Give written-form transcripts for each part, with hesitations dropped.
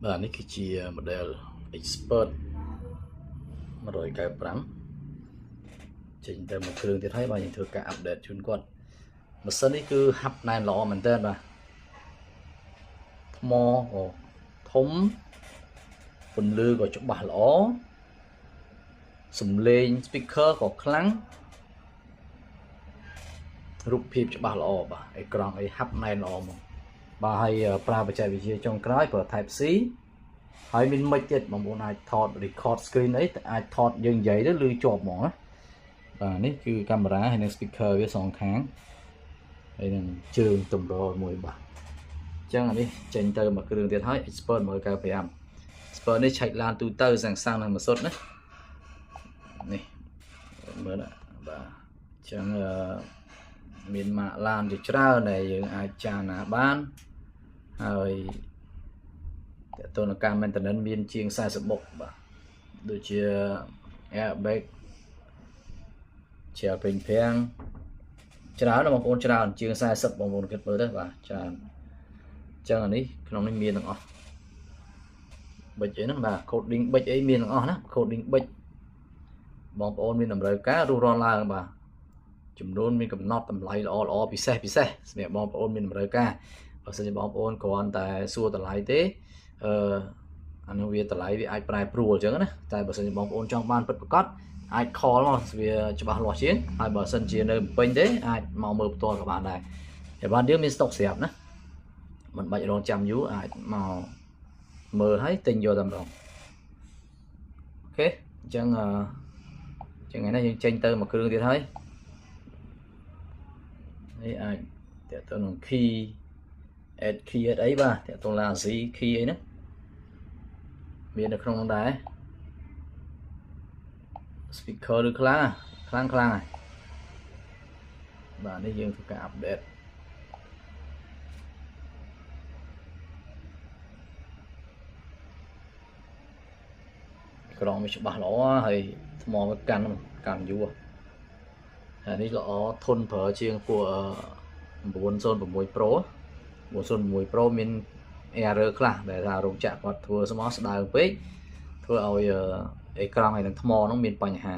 បាទនេះគឺជា model expert 195ចេញទៅមួយគ្រឿងទៀតហើយបាទយើងធ្វើការ update ជូនគាត់ម៉ាស៊ីននេះគឺហាប់ណែនល្អមែនតើបាទថ្មក៏ធំពន្លឺក៏ច្បាស់ល្អសំឡេង speaker ក៏ខ្លាំងរូបភាពច្បាស់ល្អបាទអេក្រង់អីហាប់ណែនល្អមកបាទហើយប្រើបច្ចេកវិទ្យាចុងក្រោយប្រើ Type C ហើយមានមិចទៀតបងប្អូនអាចថត record screen អីអាចថតយើងនិយាយទៅឮជាប់ហ្មងណាបាទនេះគឺកាមេរ៉ាហើយនិង speaker វាសងខាងហើយនឹងជើងតម្រមួយបាទអញ្ចឹងអានេះចេញទៅមួយគ្រឿងទៀតហើយ Expert 195 Expert នេះឆែកឡានទូទៅសាំងនឹងមួយសុទ្ធណានេះមើលណាបាទអញ្ចឹងមានម៉ាកឡានជាច្រើនដែលយើងអាចចារណាបានហើយតើតើនឹងការ maintenance មានជាង40មុខបាទដូចជា airbag ជាពេញប្រាំងច្រើនបងប្អូនច្រើនជាង40បងប្អូនគិតមើលទៅបាទច្រើនអញ្ចឹងអានេះក្នុងនេះមានទាំងអស់ប៊ិចអីហ្នឹងបាទ coding ប៊ិចអីមានទាំងអស់ណា coding ប៊ិចបងប្អូនមានតម្រូវការរស់រានឡើងបាទចំនួនមានកំណត់តម្លៃល្អពិសេសសម្រាប់បងប្អូនមានតម្រូវការបើសិនជាបងប្អូនគ្រាន់តែសួរតម្លៃទេអានោះវាតម្លៃវាអាចប្រែប្រួលអញ្ចឹងណាតែបើសិនជាបងប្អូនចង់បានពិតប្រាកដអាច call មកវាច្បាស់លាស់ជាងហើយបើសិនជានៅពេញទេអាចមកមើលផ្ទាល់ក៏បានដែរតែបានយើងមាន stock ស្រាប់ណាមិនបាច់រងចាំយូរអាចមកមើលហើយទិញយកតែម្ដងអូខេអញ្ចឹងថ្ងៃនេះយើងចេញទៅមួយគ្រឿងទៀតហើយនេះអាចតើទៅនឹង key add key អីបាទតើទៅឡាស៊ី key អីហ្នឹងមាននៅក្នុងនោះដែរ speaker ឬខ្លាំងហើយបាទនេះយើងធ្វើការ update ក្រងវាច្បាស់ល្អហើយថ្មវាកាន់យូរហើយនេះល្អធន់ប្រើជាងពួក906 Pro 906 Pro មាន error ខ្លះដែលថារោងចក្រគាត់ធ្វើស្មោះស្ដើងពេកធ្វើឲ្យអេក្រង់ហើយនឹងថ្មហ្នឹងមានបញ្ហាអ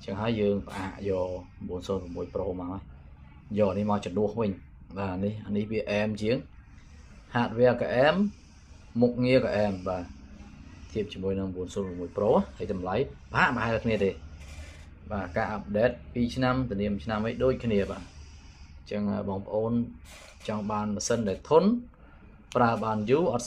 ញ្ចឹងហើយយើងផ្អាកយក906 Pro មកហើយយកនេះមកជំនួសវិញបាទអានេះវាអែមជាង hardware ក៏អែមមុខងារក៏អែមបាទធៀបជាមួយនឹង906 Pro ហើយតម្លៃប្រហែលគ្នាទេបាទការអាប់ដេត2ឆ្នាំធានា1ឆ្នាំអីដូចគ្នាបាទអញ្ចឹងបងប្អូនចង់បានម៉ាស៊ីនដែលធន់ប្រើបានយូរអត់